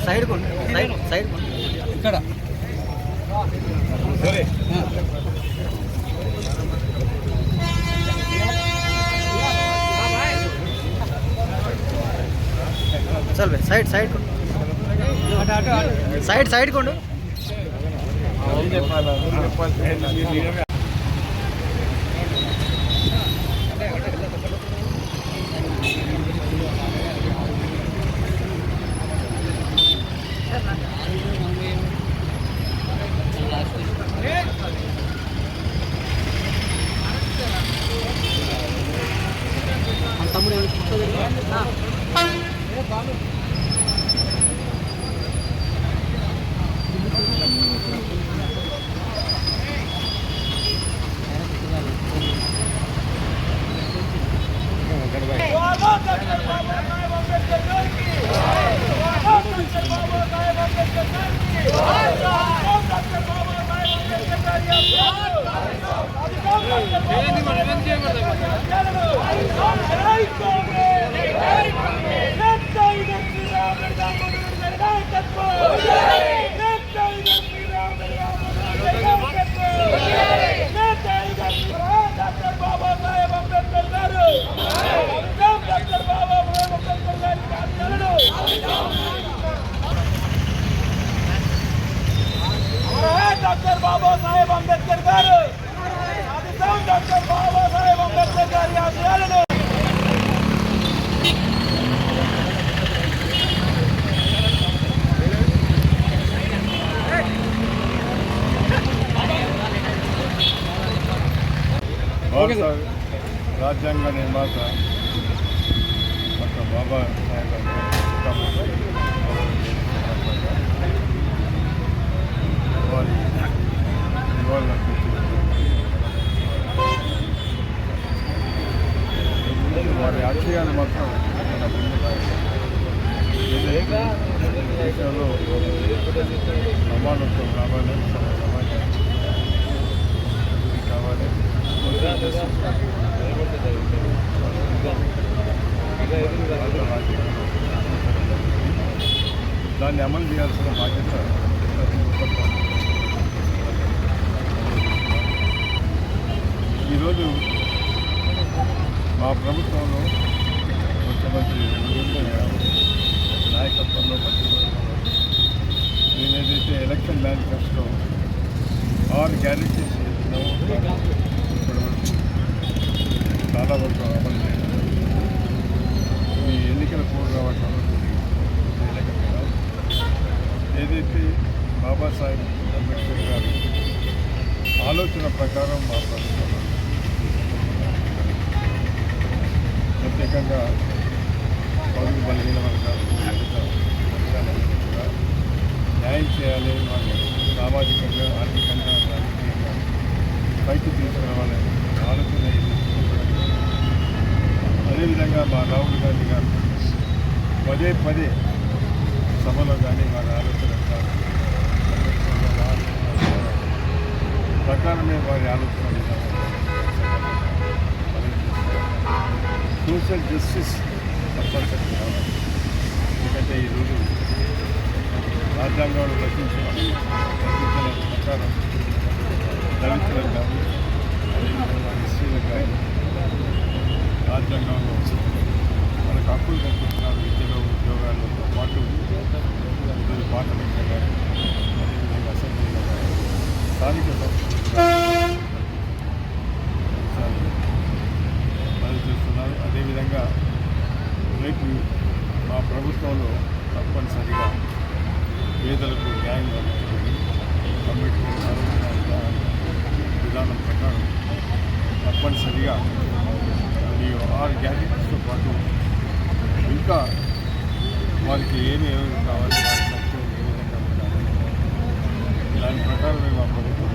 Side side ఇక్కడ चल side side side side కొండు తమ్ముడు డాక్టర్ బాబాసాహెబ్ అంబేద్కర్ గారు డాక్టర్ బాబాసాహెబ్ అంబేద్కర్ గారి ఆశయాలను రాజ్యాంగ నిర్మాత డాక్టర్ బాబాసాహెబ్ అంబేద్కర్ వారి వారి ఆశయాలు మాత్రం మన దేశంలో సమానత్వం రావాలి, సమాజం కావాలి, దాన్ని అమలు చేయాల్సిన బాధ్యత ఈరోజు మా ప్రభుత్వంలో ముఖ్యమంత్రి నాయకత్వంలో మేము ఏదైతే ఎలక్షన్ మేనిఫెస్టో 6 గ్యారెంటీస్ ఇస్తున్నామో ఇప్పటివరకు చాలా వరకు అమలు చేయడం, ఈ ఎన్నికల కోడ్ రావటం ఏదైతే బాబాసాహెబ్ అంబేద్కర్ గారు ఆలోచన ప్రకారం మా ప్రభుత్వం ప్రత్యేకంగా పౌరులు బలహీన వర్గాలు న్యాయం చేయాలి, వాళ్ళు సామాజికంగా ఆర్థికంగా రాజకీయంగా పైకి తీసుకురావాలని ఆలోచన అదేవిధంగా మా రాహుల్ గాంధీ గారు పదే సభలో కానీ వారి ఆలోచన ప్రకారమే వారి ఆలోచన సోషల్ జస్టిస్ తప్పనిసరి కావాలి. ఎందుకంటే ఈరోజు రాజ్యాంగంలో రచించిన ప్రకారం దళితులకు కానీ అదేవిధంగా ఎస్సీలకు కానీ రాజ్యాంగంలో మనకు హక్కులు కల్పిస్తున్నారు. విద్యలో ఉద్యోగాలతో పాటు పార్లమెంట్లో కానీ అదేవిధంగా అసెంబ్లీలో కానీ స్థానిక చేస్తున్నారు. అదేవిధంగా రేపు మా ప్రభుత్వంలో తప్పనిసరిగా పేదలకు న్యాయం జరుగుతుంది. అంబేద్కర్ ఆలోచన విధానం ప్రకారం తప్పనిసరిగా ఈ 6 గ్యారెంటీస్తో పాటు ఇంకా వారికి ఏమి కావాలి, వారి సంక్షేమం ఏ విధంగా ఉండాలి, దాని ప్రకారమే మా ప్రభుత్వం